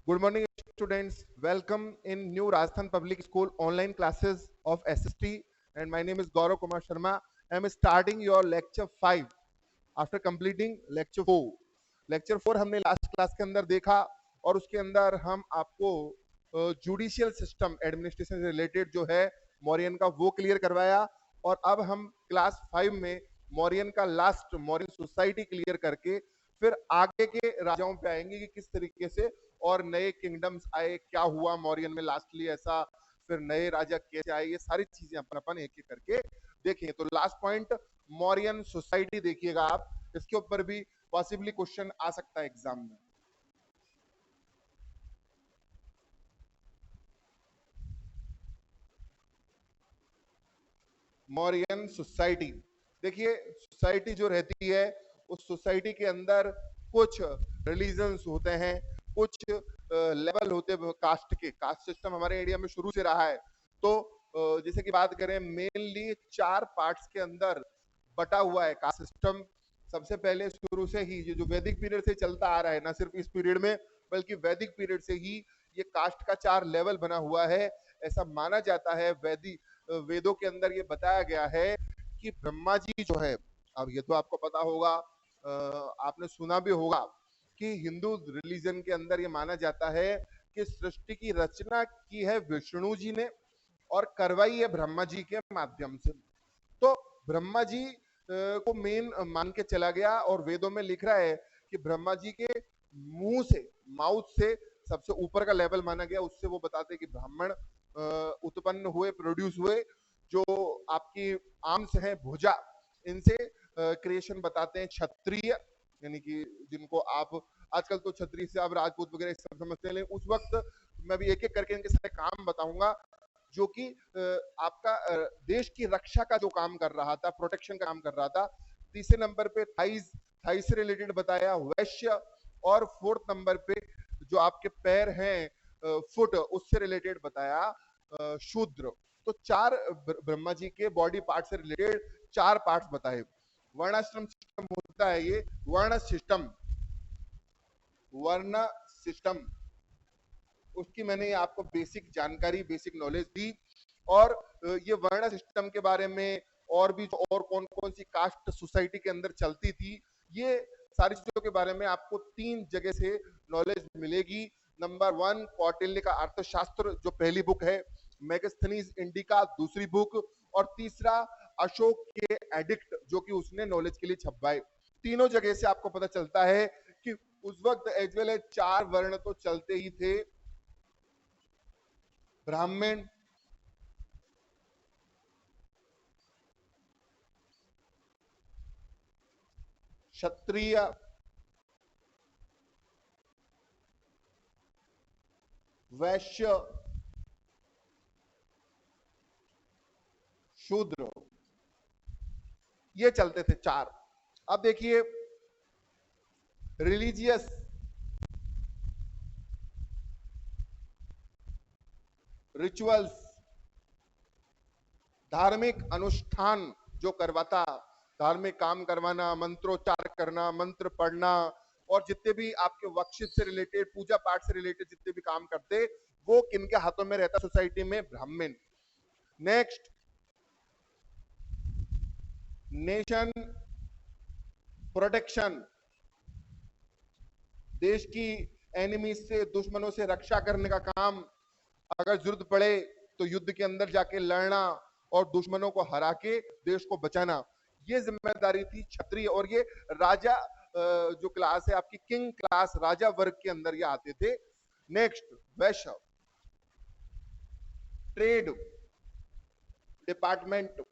Good morning, students. Welcome in new Rajasthan Public School online classes of SST. And my name is Gaurav Kumar Sharma. I am starting your lecture 5 after completing lecture 4. lecture 4 हमने last class के अंदर देखा और उसके अंदर हम आपको judicial system administration से रिलेटेड जो है मौर्यन का वो क्लियर करवाया। और अब हम क्लास 5 में मौर्यन का लास्ट मौर्यन सोसाइटी क्लियर करके फिर आगे के राजाओं पे आएंगे कि किस तरीके से और नए किंगडम्स आए, क्या हुआ मौर्यन में लास्टली ऐसा, फिर नए राजा कैसे आए, ये सारी चीजें अपन एक एक करके देखेंगे। तो लास्ट पॉइंट मौर्यन सोसाइटी देखिएगा आप, इसके ऊपर भी पॉसिबली क्वेश्चन आ सकता है एग्जाम में। मौर्यन सोसाइटी देखिए, सोसाइटी जो रहती है उस सोसाइटी के अंदर कुछ रिलीजन्स होते हैं, कुछ लेवल होते हैं कास्ट के। कास्ट सिस्टम हमारे इंडिया में शुरू से रहा है। तो जैसे कि बात करें मेनली 4 पार्ट्स के अंदर बटा हुआ है कास्ट सिस्टम। सबसे पहले शुरू से ही ये जो वैदिक पीरियड से चलता आ रहा है, ना सिर्फ इस पीरियड में बल्कि वैदिक पीरियड से ही ये कास्ट का 4 लेवल बना हुआ है। ऐसा माना जाता है, वेदों के अंदर ये बताया गया है कि ब्रह्मा जी जो है, अब ये तो आपको पता होगा, आपने सुना भी होगा कि हिंदू रिलीजन के अंदर ये माना जाता है कि सृष्टि की रचना की है विष्णु जी ने और करवाई है ब्रह्मा जी के माध्यम से। तो ब्रह्मा जी को मेन मान के चला गया और वेदों में लिख रहा है कि ब्रह्मा जी के मुंह से, माउथ से सबसे ऊपर का लेवल माना गया। उससे वो बताते हैं कि ब्राह्मण उत्पन्न हुए, प्रोड्यूस हुए। जो आपकी आर्म्स हैं, भुजा, इनसे क्रिएशन बताते हैं क्षत्रिय, यानी कि जिनको आप आजकल तो क्षत्रिय से आप राजपूत वगैरह सब समझते हैं, लेकिन उस वक्त मैं भी एक एक करके इनके सारे काम बताऊंगा जो कि आपका देश की रक्षा का जो काम कर रहा था, प्रोटेक्शन का काम कर रहा था। तीसरे नंबर पे थाइज, थाइज से रिलेटेड बताया वैश्य। और फोर्थ नंबर पे जो आपके पैर हैं, फुट, उससे रिलेटेड बताया शूद्र। तो 4 ब्रह्मा जी के बॉडी पार्ट से रिलेटेड 4 पार्ट्स बताए। वर्णाश्रम सिस्टम होता है ये, वर्ण सिस्टम, वर्ण सिस्टम, उसकी मैंने आपको बेसिक जानकारी, बेसिक नॉलेज दी। और ये वर्ण सिस्टम के बारे में और भी जो और कौन कौन सी कास्ट सोसाइटी के अंदर चलती थी, ये सारी चीजों के बारे में आपको 3 जगह से नॉलेज मिलेगी। नंबर 1 कौटिल्य का अर्थशास्त्र जो पहली बुक है, मेगास्थनीज इंडिका दूसरी बुक, और तीसरा अशोक के एडिक्ट जो कि उसने नॉलेज के लिए छपवाए। तीनों जगह से आपको पता चलता है कि उस वक्त एज वेल एज 4 वर्ण तो चलते ही थे, ब्राह्मण, क्षत्रिय, वैश्य, शूद्र, ये चलते थे 4। अब देखिए रिलीजियस, रिचुअल्स, धार्मिक अनुष्ठान जो करवाता, धार्मिक काम करवाना, मंत्रोच्चार करना, मंत्र पढ़ना, और जितने भी आपके वर्कशिप से रिलेटेड, पूजा पाठ से रिलेटेड जितने भी काम करते, वो किनके हाथों में रहता सोसाइटी में? ब्राह्मण। नेक्स्ट, नेशन प्रोटेक्शन, देश की एनिमी से, दुश्मनों से रक्षा करने का काम, अगर जरूरत पड़े तो युद्ध के अंदर जाके लड़ना और दुश्मनों को हरा के देश को बचाना, ये जिम्मेदारी थी क्षत्रिय। और ये राजा जो क्लास है आपकी, किंग क्लास, राजा वर्ग के अंदर ये आते थे। नेक्स्ट, वैश्य, ट्रेड डिपार्टमेंट,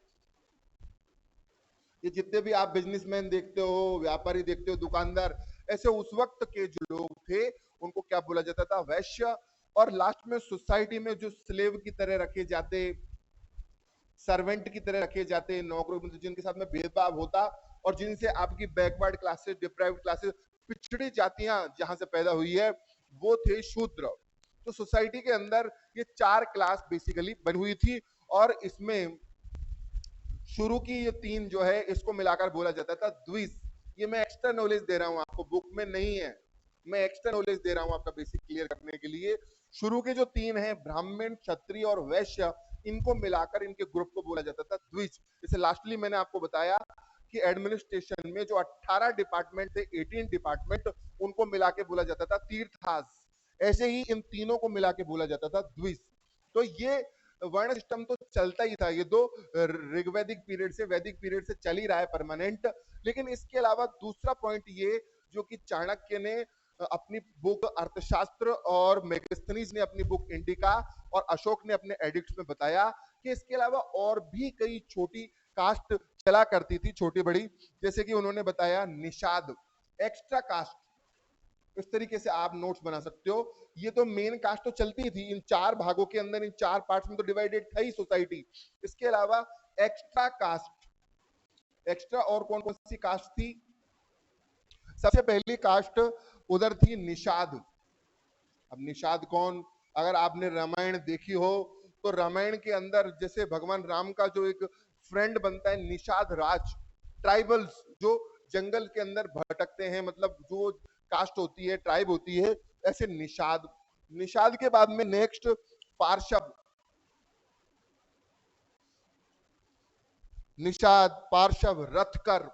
ये जितने भी आप बिजनेसमैन देखते हो, व्यापारी देखते हो, दुकानदार, ऐसे उस वक्त के जो लोग थे उनको क्या बोला जाता था? वैश्य। और लास्ट में सोसाइटी में जो स्लेव की तरह रखे जाते, सर्वेंट की तरह रखे जाते, नौकरी, जिनके साथ में भेदभाव होता और जिनसे आपकी बैकवर्ड क्लासेस, डिप्राइव्ड क्लासेस, पिछड़ी जातियां जहां से पैदा हुई है, वो थे शूद्र। तो सोसाइटी के अंदर ये 4 क्लास बेसिकली बनी हुई थी। और इसमें शुरू की ये 3 जो है, इसको मिलाकर बोला जाता था द्विज। ये मैं एक्स्ट्रा नॉलेज दे रहा हूं आपको, बुक में नहीं है। मैं एक्स्ट्रा नॉलेज दे रहा हूं आपका बेसिक क्लियर करने के लिए। शुरू के जो 3 हैं, ब्राह्मण, क्षत्रिय और वैश्य, इनको मिलाकर इनके ग्रुप को बोला जाता था द्विज। जैसे लास्टली मैंने आपको बताया कि एडमिनिस्ट्रेशन में जो 18 डिपार्टमेंट थे, 18 डिपार्टमेंट, उनको मिला के बोला जाता था तीर्थास। ऐसे ही इन तीनों को मिला के बोला जाता था द्विज। तो ये वर्ण सिस्टम तो चलता ही था, ये दो ऋग्वैदिक पीरियड से, वैदिक पीरियड से चल ही रहा है परमानेंट। लेकिन इसके अलावा दूसरा पॉइंट ये, जो कि चाणक्य ने अपनी बुक अर्थशास्त्र और मेगास्थनीज ने अपनी बुक इंडिका और अशोक ने अपने एडिक्ट्स में बताया कि इसके अलावा और भी कई छोटी कास्ट चला करती थी, छोटी बड़ी। जैसे कि उन्होंने बताया निषाद, एक्स्ट्रा कास्ट, इस तरीके से आप नोट्स बना सकते हो। ये तो मेन कास्ट तो चलती थी इन 4 भागों के अंदर, इन 4 पार्ट्स में तो डिवाइडेड था ही सोसाइटी। इसके अलावा एक्स्ट्रा कास्ट, एक्स्ट्रा और कौन कौन सी कास्ट थी? सबसे पहली कास्ट उधर थी निषाद। अब निषाद कौन? अगर आपने रामायण देखी हो तो रामायण के अंदर जैसे भगवान राम का जो एक फ्रेंड बनता है निषाद राज, ट्राइबल्स जो जंगल के अंदर भटकते हैं, मतलब जो कास्ट होती है, ट्राइब होती है, ऐसे निषाद। निषाद के बाद में नेक्स्ट पार्शव, निषाद, पार्शव, रथकर।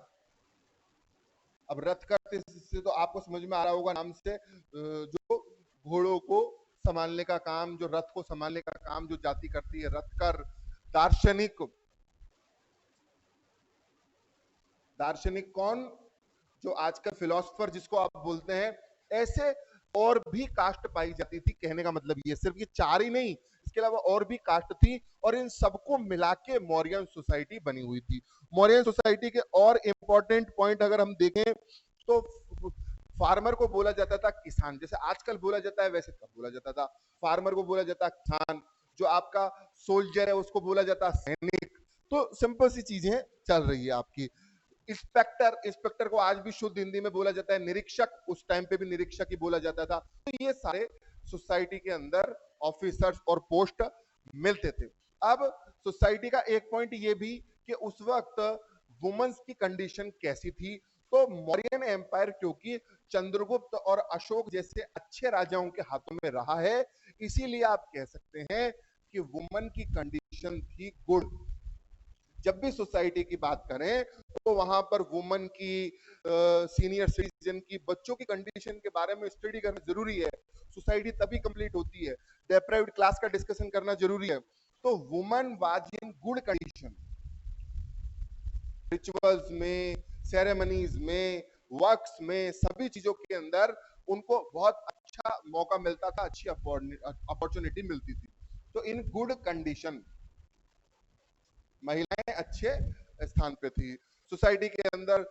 अब रथकर से तो आपको समझ में आ रहा होगा नाम से, जो घोड़ों को संभालने का काम, जो रथ को संभालने का काम जो जाति करती है, रथकर। दार्शनिक, दार्शनिक कौन? जो आजकल फिलोसफर जिसको आप बोलते हैं। ऐसे और भी कास्ट पाई जाती थी, कहने का मतलब ये सिर्फ ये 4 ही नहीं, इसके अलावा और भी कास्ट थी, और इन सबको मिला के मौर्यन सोसाइटी बनी हुई थी। मौर्यन सोसाइटी के और इंपॉर्टेंट पॉइंट अगर हम देखें तो फार्मर को बोला जाता था किसान, जैसे आजकल बोला जाता है वैसे तब बोला जाता था। फार्मर को बोला जाता किसान, जो आपका सोल्जर है उसको बोला जाता सैनिक। तो सिंपल सी चीजें चल रही है आपकी। इंस्पेक्टर, इंस्पेक्टर को आज भी शुद्ध हिंदी में बोला जाता है निरीक्षक, उस टाइम पे भी निरीक्षक ही बोला जाता था। तो ये सारे सोसाइटी के अंदर ऑफिसर्स और पोस्ट मिलते थे। अब सोसाइटी का एक पॉइंट ये भी कि उस वक्त वुमेन्स की कंडीशन कैसी थी। तो मौर्यन एम्पायर क्योंकि चंद्रगुप्त और अशोक जैसे अच्छे राजाओं के हाथों में रहा है, इसीलिए आप कह सकते हैं कि वुमन की कंडीशन थी गुड। जब भी सोसाइटी की बात करें तो वहां पर वुमन की, सीनियर सिटीजन की, बच्चों की कंडीशन के बारे में स्टडी करना जरूरी है। सोसाइटी तभी कंप्लीट होती है। डेप्राइव्ड क्लास का डिस्कशन करना जरूरी है। तो woman was in good condition, rituals में, सेरेमनीज में, वर्क्स में, सभी चीजों के अंदर उनको बहुत अच्छा मौका मिलता था, अच्छी अपॉर्चुनिटी मिलती थी। तो इन गुड कंडीशन महिलाएं अच्छे स्थान पे थी। सोसाइटी के अंदर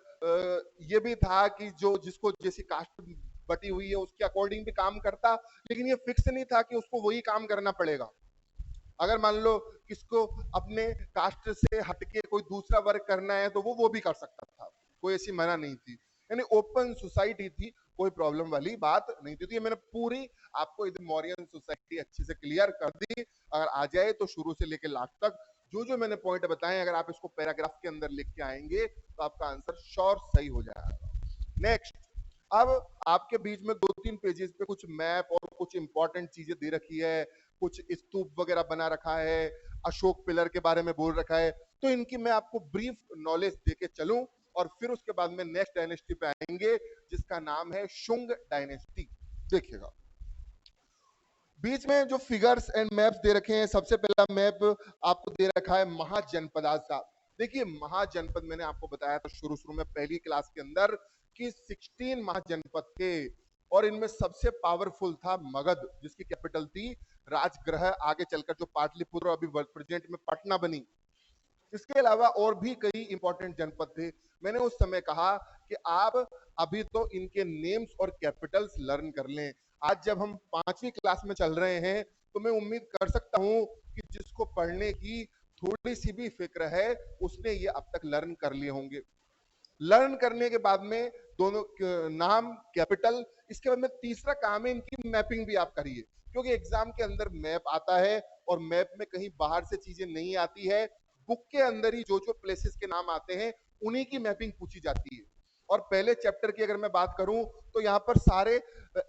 ये भी था कि जो जिसको जैसी कास्ट बटी हुई है उसके अकॉर्डिंग भी काम करता, लेकिन ये फिक्स नहीं था कि उसको वही काम करना पड़ेगा। अगर मान लो किसको अपने कास्ट से हटके कोई दूसरा वर्क करना है तो वो भी कर सकता था, कोई ऐसी मना नहीं थी। यानी ओपन सोसाइटी थी, कोई प्रॉब्लम वाली बात नहीं थी। तो ये मैंने पूरी आपको इधर मौर्यन सोसाइटी अच्छे से क्लियर कर दी। अगर आ जाए तो शुरू से लेकर लास्ट तक जो जो मैंने पॉइंट बताए, अगर आप इसको पैराग्राफ के अंदर लिख के आएंगे तो आपका आंसर श्योर सही हो जाएगा। नेक्स्ट, अब आपके बीच में 2-3 पेजेस पे कुछ मैप और कुछ इंपॉर्टेंट चीजें दे रखी है, कुछ स्तूप वगैरह बना रखा है, अशोक पिलर के बारे में बोल रखा है। तो इनकी मैं आपको ब्रीफ नॉलेज देके चलूं और फिर उसके बाद में नेक्स्ट डायनेस्टी पे आएंगे जिसका नाम है शुंग डायनेस्टी। देखिएगा बीच में जो फिगर्स एंड मैप्स दे रखे हैं, सबसे पहला मैप आपको दे रखा है महाजनपद का। देखिए महाजनपद मैंने आपको बताया था शुरू शुरू में पहली क्लास के अंदर कि 16 महाजनपद थे, और इनमें सबसे पावरफुल था मगध, जिसकी कैपिटल थी राजगृह, आगे चलकर जो पाटलिपुत्र अभी प्रेजेंट में पटना बनी। इसके अलावा और भी कई इंपॉर्टेंट जनपद थे। मैंने उस समय कहा कि आप अभी तो इनके नेम्स और कैपिटल्स लर्न कर लें। आज जब हम 5वीं क्लास में चल रहे हैं तो मैं उम्मीद कर सकता हूं कि जिसको पढ़ने की थोड़ी सी भी फिक्र है उसने ये अब तक लर्न कर लिए होंगे। लर्न करने के बाद में दोनों नाम, कैपिटल, इसके बाद में तीसरा काम है इनकी मैपिंग भी आप करिए, क्योंकि एग्जाम के अंदर मैप आता है और मैप में कहीं बाहर से चीजें नहीं आती है। बुक के अंदर ही जो जो प्लेसेस के नाम आते हैं उन्हीं की मैपिंग पूछी जाती है। और पहले चैप्टर की अगर मैं बात करूं तो यहाँ पर सारे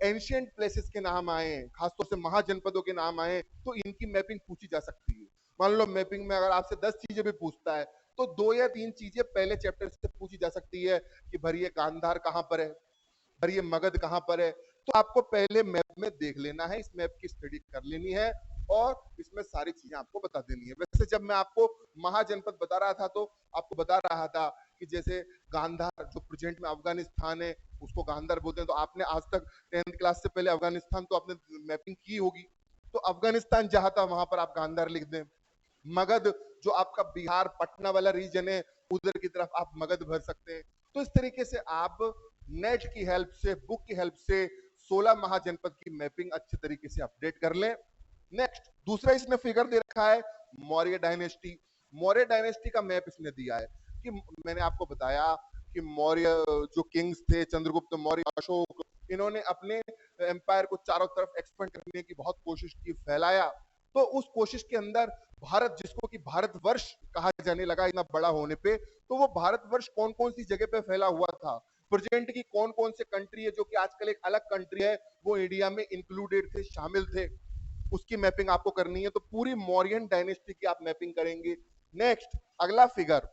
एंशियंट प्लेसेस के नाम आए हैं, खासतौर से महाजनपदों के नाम आए, तो इनकी मैपिंग पूछी जा सकती है। मान लो मैपिंग में अगर आपसे 10 चीजें भी पूछता है तो 2 या 3 चीजें पहले चैप्टर से पूछी जा सकती है कि भाई ये गांधार कहां पर है, और ये मगध कहां पर है। तो आपको पहले मैप में देख लेना है, इस मैप की स्टडी कर लेनी है और इसमें सारी चीजें आपको बता देनी है। वैसे जब मैं आपको महाजनपद बता रहा था तो आपको बता रहा था कि जैसे गांधार जो प्रेजेंट में अफगानिस्तान है उसको गांधार बोलते हैं, तो आपने आज तक 10th क्लास से पहले अफगानिस्तान तो आपने मैपिंग की होगी, तो अफगानिस्तान जहां था वहां पर आप गांधार लिख दें। मगध जो आपका बिहार पटना वाला रीजन है उधर की तरफ आप मगध भर सकते हैं। तो इस तरीके से आप नेट की हेल्प से, बुक की हेल्प से 16 महाजनपद की मैपिंग अच्छे तरीके से अपडेट कर लें। नेक्स्ट दूसरा इसने फिगर दे रखा है मौर्य डायनेस्टी। मौर्य डायनेस्टी का मैप इसने दिया है कि मैंने आपको बताया कि मौर्य जो किंग्स थे, चंद्रगुप्त मौर्य, अशोक, इन्होंने अपने एम्पायर को चारों तरफ एक्सपेंड करने की बहुत कोशिश की, फैलाया। तो उस कोशिश के अंदर भारत, जिसको कि भारतवर्ष कहा जाने लगा इतना बड़ा होने पे, तो वो भारतवर्ष कौन कौन सी जगह पे फैला हुआ था, प्रेजेंट की कौन कौन से कंट्री है जो कि आजकल एक अलग कंट्री है वो इंडिया में इंक्लूडेड थे, शामिल थे, उसकी मैपिंग आपको करनी है। तो पूरी मौर्यन डायनेस्टी की आप मैपिंग करेंगे। नेक्स्ट अगला फिगर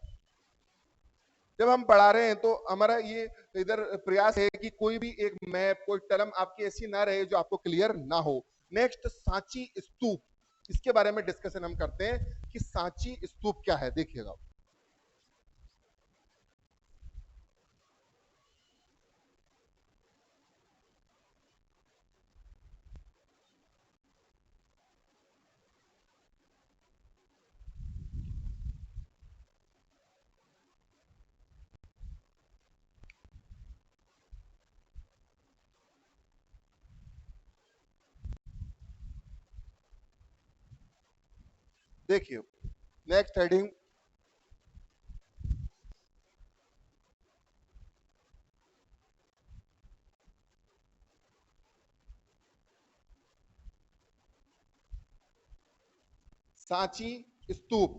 जब हम पढ़ा रहे हैं तो हमारा ये इधर प्रयास है कि कोई भी एक मैप, कोई टर्म आपकी ऐसी ना रहे जो आपको क्लियर ना हो। नेक्स्ट सांची स्तूप, इसके बारे में डिस्कशन हम करते हैं कि सांची स्तूप क्या है। देखिएगा देखिए नेक्स्ट हेडिंग सांची स्तूप।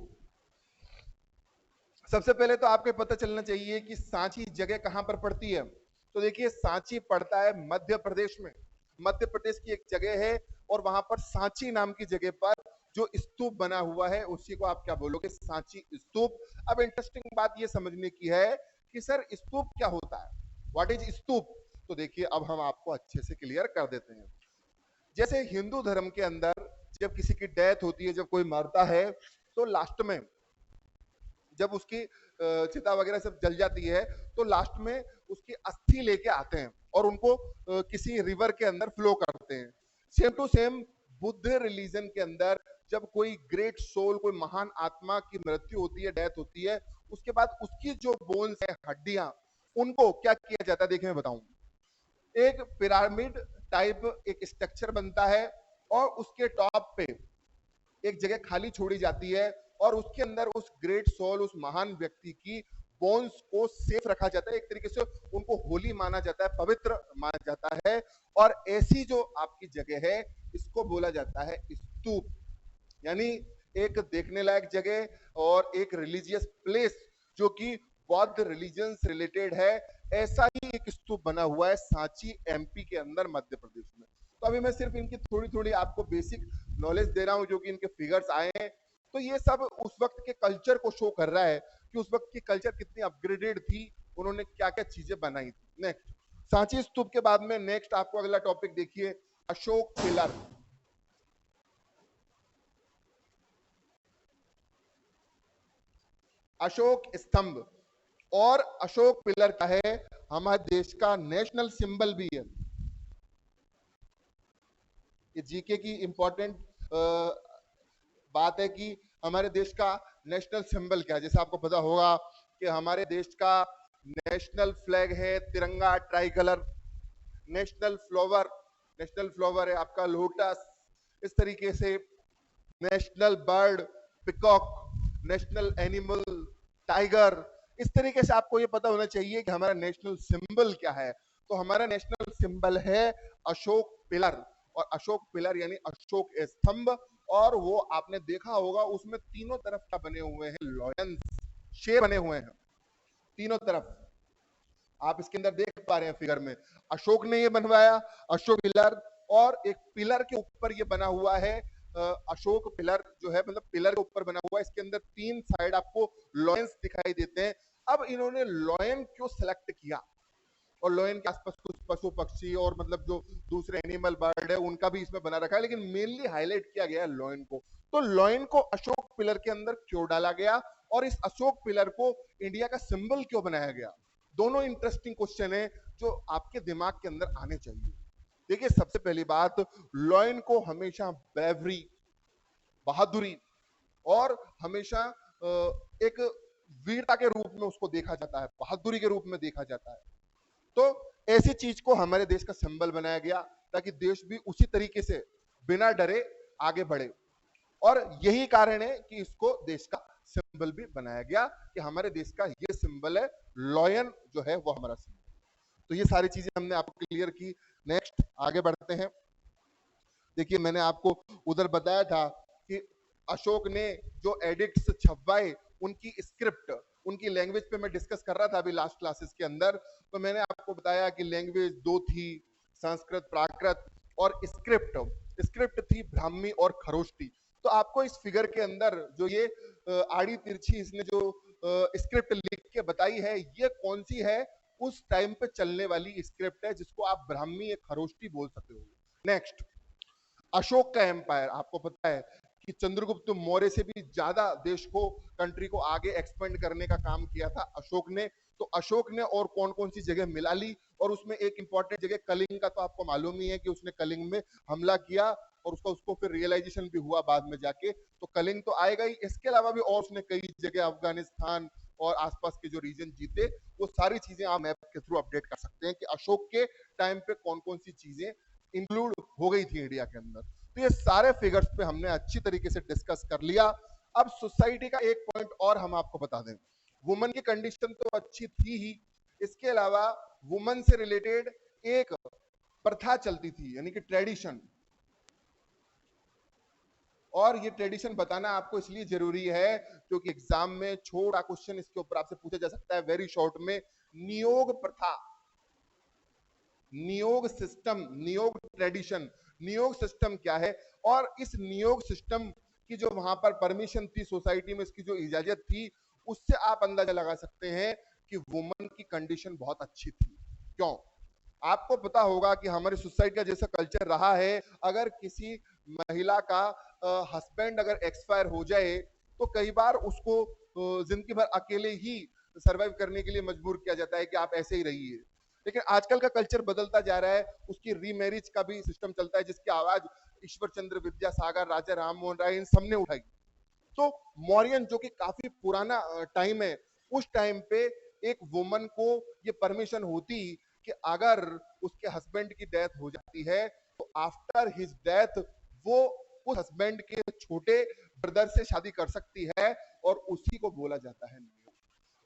सबसे पहले तो आपको पता चलना चाहिए कि सांची जगह कहां पर पड़ती है। तो देखिए सांची पड़ता है मध्य प्रदेश में, मध्य प्रदेश की एक जगह है और वहां पर सांची नाम की जगह पर जो स्तूप बना हुआ है उसी को आप क्या बोलोगे, सांची स्तूप। अब इंटरेस्टिंग बात ये समझने की है कि सर स्तूप क्या होता है, व्हाट इज स्तूप। तो देखिए अब हम आपको अच्छे से क्लियर कर देते हैं। जैसे हिंदू धर्म के अंदर जब किसी की डेथ होती है, जब कोई मरता है, तो लास्ट में जब उसकी चिता वगैरह सब जल जाती है तो लास्ट में उसकी अस्थि लेके आते हैं और उनको किसी रिवर के अंदर फ्लो करते हैं। Same to same Buddh religion के अंदर जब कोई ग्रेट सोल, कोई महान आत्मा की मृत्यु होती है, डेथ होती है, उसके बाद उसकी जो बोन्स है, हड्डियां, उनको क्या किया जाता है देखिए मैं बताऊं। एक पिरामिड टाइप एक स्ट्रक्चर बनता है और उसके टॉप पे एक जगह खाली छोड़ी जाती है और उसके अंदर उस ग्रेट सोल, उस महान व्यक्ति की बोन्स को सेफ रखा जाता है। एक तरीके से उनको होली माना जाता है, पवित्र माना जाता है। और ऐसी जो आपकी जगह है इसको बोला जाता है स्तूप, यानी एक देखने लायक जगह और एक रिलीजियस प्लेस जो कि बौद्ध रिलीजन से रिलेटेड है। ऐसा ही एक स्तूप बना हुआ है सांची एमपी के अंदर, मध्य प्रदेश में। तो अभी मैं सिर्फ इनकी थोड़ी थोड़ी आपको बेसिक नॉलेज दे रहा हूं जो कि इनके फिगर्स आए हैं। तो ये सब उस वक्त के कल्चर को शो कर रहा है कि उस वक्त की कल्चर कितनी अपग्रेडेड थी, उन्होंने क्या क्या चीजें बनाई थी। नेक्स्ट सांची स्तूप के बाद में नेक्स्ट आपको अगला टॉपिक देखिए, अशोक पिलर। अशोक स्तंभ और अशोक पिलर का है, हमारे देश का नेशनल सिंबल भी है। ये जीके की इंपॉर्टेंट बात है कि हमारे देश का नेशनल सिंबल क्या है। जैसे आपको पता होगा कि हमारे देश का नेशनल फ्लैग है तिरंगा, ट्राई कलर। नेशनल फ्लावर है आपका लोटस। इस तरीके से national bird peacock, national animal tiger. इस तरीके से आपको ये पता होना चाहिए कि हमारा नेशनल सिंबल क्या है। तो हमारा नेशनल सिंबल है अशोक पिलर, और अशोक पिलर यानी अशोक स्तंभ। और वो आपने देखा होगा उसमें तीनों तरफ क्या बने हुए हैं, लॉयंस, शेर बने हुए हैं तीनों तरफ। आप इसके अंदर देख पा रहे हैं फिगर में, अशोक ने ये बनवाया, अशोक पिलर, और एक पिलर के ऊपर ये बना हुआ है अशोक पिलर जो है, मतलब पिलर के ऊपर बना हुआ है। इसके अंदर 3 साइड आपको लॉयंस दिखाई देते हैं। अब इन्होंने लॉयन क्यों सेलेक्ट किया, और लॉयन के आसपास कुछ पशु पक्षी और मतलब जो दूसरे एनिमल बर्ड है उनका भी इसमें बना रखा है, लेकिन मेनली हाईलाइट किया गया है लॉयन को। तो लॉयन को अशोक पिलर के अंदर क्यों डाला गया, और इस अशोक पिलर को इंडिया का सिंबल क्यों बनाया गया? दोनों इंटरेस्टिंग क्वेश्चन है जो आपके दिमाग के अंदर आने चाहिए। देखिए, सबसे पहली बात, लॉयन को हमेशा ब्रेवरी, बहादुरी और हमेशा एक वीरता के रूप में उसको देखा जाता है, बहादुरी के रूप में देखा जाता है। तो ऐसी चीज को हमारे देश का सिंबल बनाया गया ताकि देश भी उसी तरीके से बिना डरे आगे बढ़े, और यही कारण है कि इसको देश का सिंबल भी बनाया गया कि हमारे देश का ये सिंबल है, लॉयन जो है वो हमारा सिंबल। तो ये सारी चीजें हमने आपको क्लियर की। नेक्स्ट आगे बढ़ते हैं। देखिए, मैंने आपको उधर बताया था कि अशोक ने जो एडिक्ट्स छपवाए, उनकी स्क्रिप्ट, उनकी लैंग्वेज पे मैं डिस्कस कर रहा था अभी लास्ट क्लासेस के अंदर। तो मैंने आपको बताया कि लैंग्वेज 2 थी, संस्कृत, प्राकृत, और स्क्रिप्ट थी ब्राह्मी और खरोष्टी। तो आपको इस फिगर के अंदर जो ये आड़ी तिरछी इसने जो स्क्रिप्ट लिख के बताई है, ये कौन सी है? उस टाइम पे चलने वाली स्क्रिप्ट है जिसको आप ब्राह्मी या खरोष्टी बोल सकते हो। नेक्स्ट, अशोक का एम्पायर, आपको पता है कि चंद्रगुप्त मौर्य से भी ज्यादा देश को, कंट्री को आगे एक्सपेंड करने का काम किया था अशोक ने। तो अशोक ने और कौन कौन सी जगह मिला ली, और उसमें एक इंपॉर्टेंट जगह कलिंग का तो आपको मालूम ही है कि उसने कलिंग में हमला किया, और उसको फिर रियलाइजेशन भी हुआ बाद में जाके। तो कलिंग तो आएगा ही, इसके अलावा भी और उसने कई जगह अफगानिस्तान और आसपास के जो रीजन जीते, वो सारी चीजें आप मैप के थ्रू अपडेट कर सकते हैं कि अशोक के टाइम पे कौन कौन सी चीजें इंक्लूड हो गई थी इंडिया के अंदर। तो ये सारे फिगर्स पे हमने अच्छी तरीके से डिस्कस कर लिया। अब सोसाइटी का एक पॉइंट और हम आपको बता दें, वुमेन की कंडीशन तो अच्छी थी ही, इसके अलावा वुमेन से रिलेटेड एक प्रथा चलती थी, यानी कि ट्रेडिशन। और ये ट्रेडिशन बताना आपको इसलिए जरूरी है क्योंकि एग्जाम में छोटा क्वेश्चन इसके ऊपर आपसे पूछा जा सकता है वेरी शॉर्ट में। नियोग प्रथा, नियोग सिस्टम, नियोग ट्रेडिशन, नियोग सिस्टम क्या है, और इस नियोग सिस्टम की जो वहां पर परमिशन थी सोसाइटी में, इसकी जो इजाजत थी, उससे आप अंदाजा लगा सकते हैं कि वुमन की कंडीशन बहुत अच्छी थी। क्यों? आपको पता होगा कि हमारी सोसाइटी का जैसा कल्चर रहा है, अगर किसी महिला का हस्बैंड अगर एक्सपायर हो जाए तो कई बार उसको जिंदगी भर अकेले ही सरवाइव करने के लिए मजबूर किया जाता है कि आप ऐसे ही रहिए। लेकिन आजकल का कल्चर बदलता जा रहा है, उसकी रीमैरिज का भी सिस्टम चलता है, जिसकी आवाज ईश्वर चंद्र विद्यासागर, राजा राम मोहन राय, इन सबने उठाई। तो मौर्यन जो कि काफी पुराना टाइम है, उस टाइम पे एक वुमन को ये परमिशन होती कि अगर उसके हस्बैंड की डेथ हो जाती है तो आफ्टर हिज डेथ वो उस हस्बैंड के छोटे ब्रदर से शादी कर सकती है, और उसी को बोला जाता है नियोग।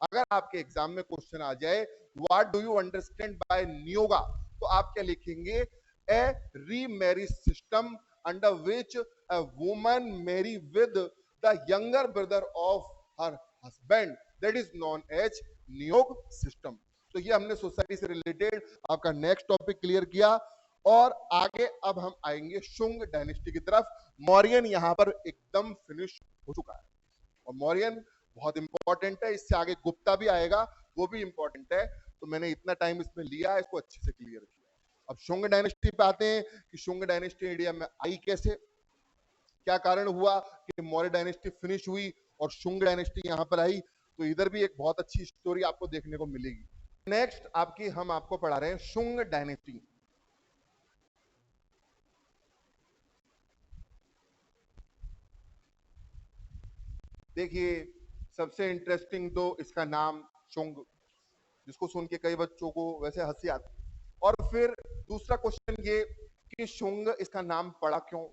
अगर आपके एग्जाम में क्वेश्चन आ जाए what do you understand by niyoga, तो आप क्या लिखेंगे? A remarriage system under which a woman marry with the younger brother of her husband, that is known as niyoga system. तो ये हमने सोसाइटी से रिलेटेड आपका नेक्स्ट टॉपिक क्लियर किया, और आगे अब हम आएंगे शुंग डायनेस्टी की तरफ। मौर्यन यहां पर एकदम फिनिश हो चुका है, और मौर्यन बहुत इंपॉर्टेंट है, इससे आगे गुप्ता भी आएगा, वो भी इंपॉर्टेंट है। तो मैंने इतना टाइम इसमें लिया, इसको अच्छे से क्लियर किया। अब शुंग डायनेस्टी पे आते हैं कि शुंग डायनेस्टी इंडिया में आई कैसे, क्या कारण हुआ कि मौर्य डायनेस्टी फिनिश हुई और शुंग डायनेस्टी यहां पर आई। तो इधर भी एक बहुत अच्छी स्टोरी आपको देखने को मिलेगी। नेक्स्ट आपकी हम आपको पढ़ा रहे हैं शुंग डायनेस्टी। देखिए, सबसे इंटरेस्टिंग तो इसका नाम शुंग, जिसको सुन के कई बच्चों को वैसे हंसी आती है। और फिर दूसरा क्वेश्चन ये कि शुंग इसका नाम पड़ा क्यों?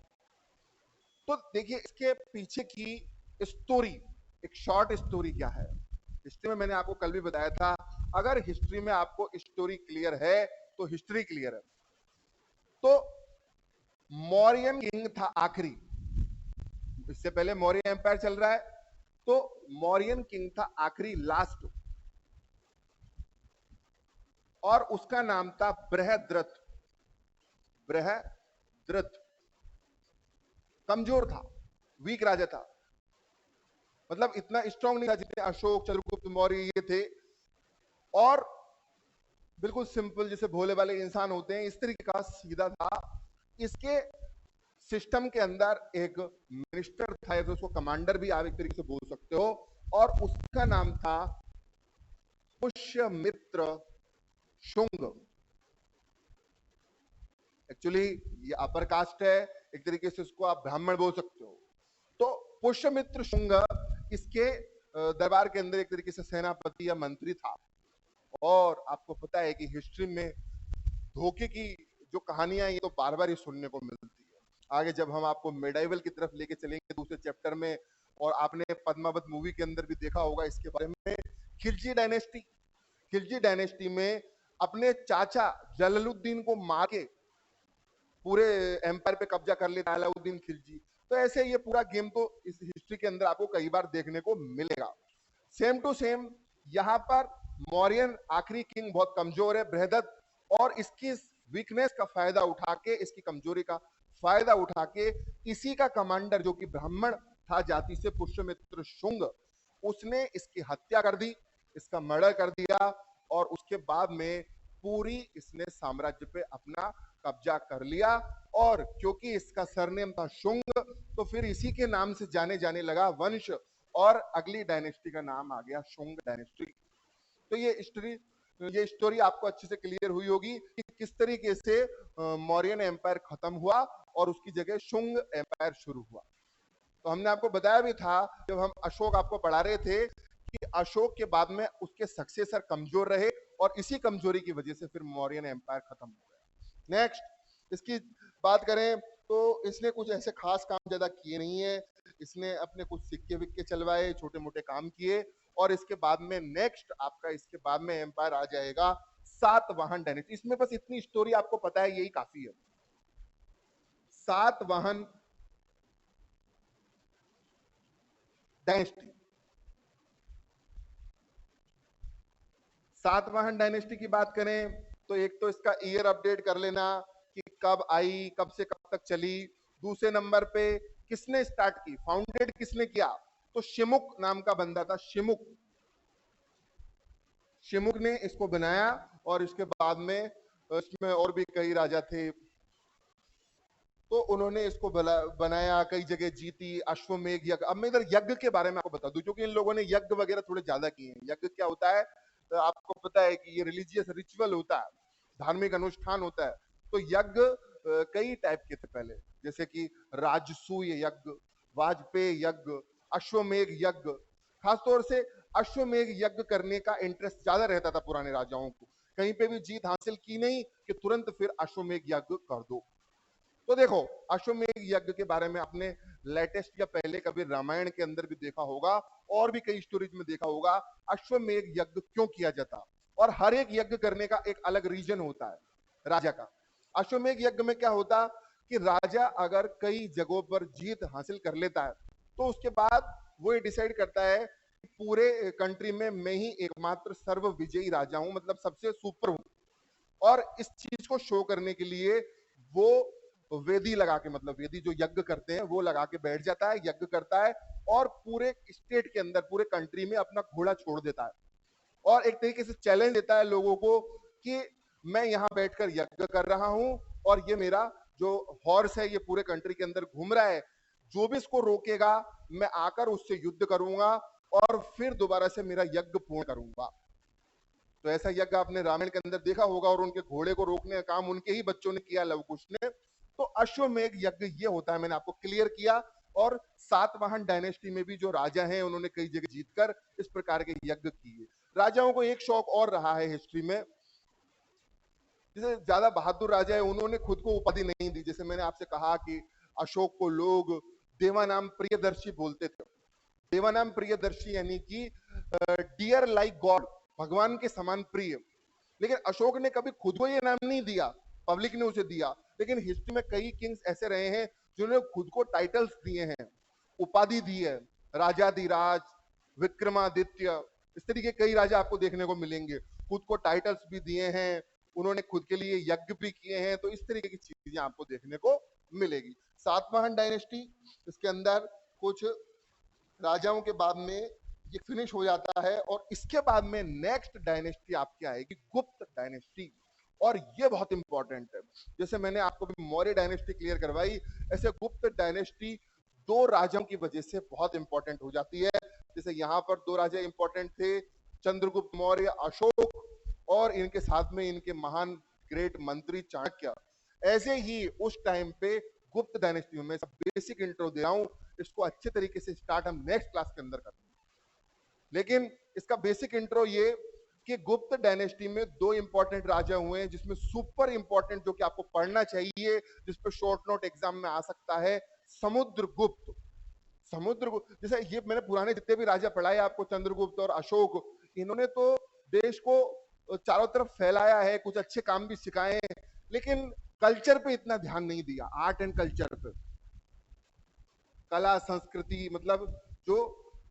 तो देखिए, इसके पीछे की स्टोरी, एक शॉर्ट स्टोरी क्या है। हिस्ट्री में मैंने आपको कल भी बताया था, अगर हिस्ट्री में आपको स्टोरी क्लियर है तो हिस्ट्री क्लियर है। तो मौर्यन किंग था आखिरी, इससे पहले मौर्य एम्पायर चल रहा है, तो मौर्यन किंग था आखिरी, लास्ट। और उसका नाम था बृहद्रथ। बृहद्रथ कमजोर था, वीक राजा था, मतलब इतना स्ट्रांग नहीं था जितने अशोक, चंद्रगुप्त मौर्य ये थे। और बिल्कुल सिंपल जैसे भोले वाले इंसान होते हैं इस तरीके का सीधा था। इसके सिस्टम के अंदर एक मिनिस्टर था, तो उसको कमांडर भी आप एक तरीके से बोल सकते हो, और उसका नाम था पुष्यमित्र शुंग। एक्चुअली ये अपर कास्ट है, एक तरीके से उसको आप ब्राह्मण बोल सकते हो। तो पुष्यमित्र शुंग इसके दरबार के अंदर एक तरीके से सेनापति या मंत्री था। और आपको पता है कि हिस्ट्री में धोखे की जो कहानियां ये तो बार बार ही सुनने को मिलती है। आगे जब हम आपको मेडाइवल की तरफ लेके चलेंगे दूसरे चैप्टर में, और आपने पद्मावत मूवी के अंदर भी देखा होगा इसके बारे में, खिलजी डायनेस्टी, खिलजी डायनेस्टी में अपने चाचा जलालुद्दीन को मार के पूरे एम्पायर पे कब्जा कर लेता अलाउद्दीन खिलजी। तो ऐसे ये पूरा गेम तो इस हिस्ट्री के अंदर आपको कई बार देखने को मिलेगा। सेम टू सेम यहाँ पर मौर्यन आखिरी किंग बहुत कमजोर है बृहदत्त, और इसकी वीकनेस का फायदा उठा के, इसकी कमजोरी का फायदा उठा के, इसी का कमांडर जो कि ब्राह्मण था जाति से, पुष्यमित्र शुंग, उसने इसकी हत्या कर दी, इसका मर्डर कर दिया, और उसके बाद में पूरी इसने साम्राज्य पे अपना कब्जा कर लिया। और क्योंकि इसका सरनेम था शुंग, तो फिर इसी के नाम से जाने जाने लगा वंश, और अगली डायनेस्टी का नाम आ गया शुंग डायनेस्टी। तो ये स्टोरी आपको अच्छे से क्लियर हुई होगी कि किस तरीके से मौर्यन एम्पायर खत्म हुआ और उसकी जगह शुंग एम्पायर शुरू हुआ। तो हमने आपको बताया भी था जब हम अशोक आपको पढ़ा रहे थे कि अशोक के बाद में उसके सक्सेसर कमजोर रहे, और इसी कमजोरी की वजह से फिर मौर्यन एम्पायर खत्म हो गया। नेक्स्ट इसकी बात करें तो इसने कुछ ऐसे खास काम ज्यादा किए नहीं है, इसने अपने कुछ सिक्के विक्के चलवाए, छोटे मोटे काम किए, और इसके बाद में नेक्स्ट आपका इसके बाद में एम्पायर आ जाएगा सातवाहन डायनेस्टी। इसमें बस इतनी स्टोरी आपको पता है, यही काफी है। सातवाहन डायनेस्टी, सातवाहन डायनेस्टी की बात करें तो एक तो इसका ईयर अपडेट कर लेना कि कब आई, कब से कब तक चली। दूसरे नंबर पे किसने स्टार्ट की, फाउंडेड किसने किया, तो शिमुक नाम का बंदा था, शिमुक, शिमुक ने इसको बनाया। और इसके बाद में इसमें और भी कई राजा थे, तो उन्होंने इसको बनाया, कई जगह जीती, अश्वमेघ यज्ञ। अब मैं इधर यज्ञ के बारे में आपको बता दूं, क्योंकि इन लोगों ने यज्ञ वगैरह थोड़े ज्यादा किए हैं। यज्ञ क्या होता है, तो आपको पता है कि ये रिलीजियस रिचुअल होता है, धार्मिक अनुष्ठान होता है। तो यज्ञ कई टाइप के थे पहले, जैसे कि राजसूय यज्ञ, वाजपेयी यज्ञ, अश्वमेघ यज्ञ। खासतौर से अश्वमेघ यज्ञ करने का इंटरेस्ट ज्यादा रहता था पुराने राजाओं को। कहीं पे भी जीत हासिल की नहीं कि तुरंत फिर अश्वमेघ यज्ञ कर दो। तो देखो अश्वमेघ यज्ञ के बारे में आपने लेटेस्ट या पहले कभी रामायण के अंदर भी देखा होगा, और भी कई स्टोरीज में देखा होगा अश्वमेघ यज्ञ क्यों किया जाता। और हर एक यज्ञ करने का एक अलग रीजन होता है राजा का। अश्वमेघ यज्ञ में क्या होता कि राजा अगर कई जगहों पर जीत हासिल कर लेता है, तो उसके बाद वो ये डिसाइड करता है कि पूरे कंट्री में मैं ही एकमात्र सर्व विजयी राजा हूं, मतलब सबसे सुपर हूं। और इस चीज को शो करने के लिए वो वेदी लगा के, मतलब वेदी जो यज्ञ करते हैं वो लगा के बैठ जाता है, यज्ञ करता है, और पूरे स्टेट के अंदर, पूरे कंट्री में अपना घोड़ा छोड़ देता है, और एक तरीके से चैलेंज देता है लोगों को कि मैं यहाँ बैठकर यज्ञ कर रहा हूं, और ये मेरा जो हॉर्स है ये पूरे कंट्री के अंदर घूम रहा है, जो भी इसको रोकेगा मैं आकर उससे युद्ध करूंगा, और फिर दोबारा से मेरा यज्ञ पूर्ण करूंगा। तो ऐसा यज्ञ आपने रामायण के अंदर देखा होगा, और उनके घोड़े को रोकने का काम उनके ही बच्चों ने किया, लवकुश ने। तो अश्वमेघ यज्ञ ये होता है, मैंने आपको क्लियर किया। और सातवाहन डायनेस्टी में भी जो राजा हैं उन्होंने कई जगह जीतकर इस प्रकार के यज्ञ किए। राजाओं को एक शौक और रहा है हिस्ट्री में, जैसे ज्यादा बहादुर राजा है उन्होंने खुद को उपाधि नहीं दी। जैसे मैंने आपसे कहा कि अशोक को लोग देवानाम प्रियदर्शी बोलते थे। देवानाम प्रियदर्शी यानी कि डियर लाइक गॉड, भगवान के समान प्रिय। लेकिन अशोक ने कभी खुद को ये नाम नहीं दिया, पब्लिक ने उसे दिया। लेकिन हिस्ट्री में कई किंग्स ऐसे रहे हैं जिन्होंने खुद को टाइटल्स दिए हैं, उपाधि दी है, राजाधिराज, विक्रमादित्य, इस तरीके कई राजा आपको देखने को मिलेंगे। खुद को टाइटल्स भी दिए हैं, उन्होंने खुद के लिए यज्ञ भी किए हैं, तो इस तरीके की चीजें आपको देखने को मिलेगी। सातवाहन डायनेस्टी, इसके अंदर कुछ राजाओं के बाद में ये फिनिश हो जाता है और इसके बाद में नेक्स्ट डायनेस्टी आपकी आएगी गुप्त डायनेस्टी, और ये बहुत इंपॉर्टेंट है। जैसे मैंने आपको भी मौर्य डायनेस्टी क्लियर करवाई, ऐसे गुप्त डायनेस्टी दो राजाओं की वजह से बहुत इंपॉर्टेंट हो जाती है। जैसे यहाँ पर दो राजा इंपॉर्टेंट थे, चंद्रगुप्त मौर्य, अशोक, और इनके साथ में इनके महान ग्रेट मंत्री चाणक्य। ऐसे ही उस टाइम पे गुप्त डायनेस्टी में सब बेसिक इंट्रो दे रहा हूं, इसको अच्छे तरीके से स्टार्ट हम नेक्स्ट क्लास के अंदर करेंगे। लेकिन इसका बेसिक इंट्रो ये कि गुप्त डायनेस्टी में दो इंपॉर्टेंट राजा हुए हैं, जिसमें सुपर इंपॉर्टेंट जो कि आपको पढ़ना चाहिए, जिस पर शॉर्ट नोट एग्जाम में आ सकता है, समुद्रगुप्त। समुद्रगुप्त, जैसे ये मैंने पुराने जितने भी राजा पढ़ाए आपको, चंद्रगुप्त और अशोक, इन्होंने तो देश को चारों तरफ फैलाया है, कुछ अच्छे काम भी सिखाए हैं, लेकिन कल्चर पे इतना ध्यान नहीं दिया, आर्ट एंड कल्चर पे, कला संस्कृति, मतलब जो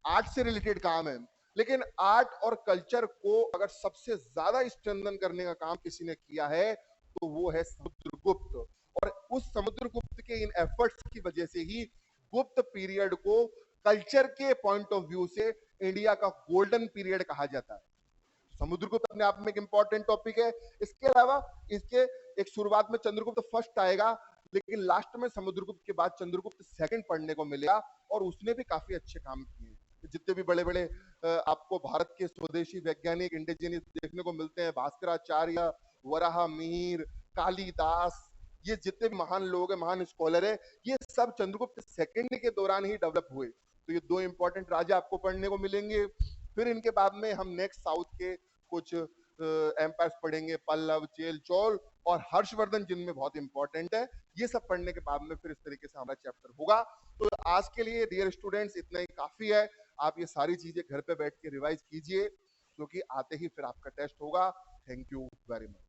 आर्ट से रिलेटेड काम है। लेकिन आर्ट और कल्चर को अगर सबसे ज्यादा स्ट्रेंथन करने का काम किसी ने किया है तो वो है समुद्रगुप्त। और उस समुद्रगुप्त के इन एफर्ट्स की वजह से ही गुप्त पीरियड को कल्चर के पॉइंट ऑफ व्यू से इंडिया का गोल्डन पीरियड कहा जाता है। समुद्रगुप्त अपने आप में एक इंपॉर्टेंट टॉपिक है। इसके अलावा इसके एक शुरुआत में चंद्रगुप्त फर्स्ट आएगा, लेकिन लास्ट में समुद्रगुप्त के बाद चंद्रगुप्त सेकंड पढ़ने को मिलेगा, और उसने भी काफी अच्छे काम किए। जितने भी बड़े बड़े आपको भारत के स्वदेशी वैज्ञानिक इंडिजिनियस देखने को मिलते हैं, भास्कराचार्य, वराह मिहिर, कालिदास, ये जितने भी महान लोग हैं, महान स्कॉलर है, ये सब चंद्रगुप्त सेकंड के दौरान ही डेवलप हुए। तो ये दो इंपॉर्टेंट राजा आपको पढ़ने को मिलेंगे। फिर इनके बाद में हम नेक्स्ट साउथ के कुछ एम्पायर्स पढ़ेंगे, पल्लव, चेल, चोल और हर्षवर्धन, जिनमें बहुत इंपॉर्टेंट है। ये सब पढ़ने के बाद में फिर इस तरीके से हमारा चैप्टर होगा। तो आज के लिए डियर स्टूडेंट्स इतना ही काफी है। आप ये सारी चीजें घर पे बैठ के रिवाइज कीजिए, क्योंकि आते ही फिर आपका टेस्ट होगा। Thank you very much.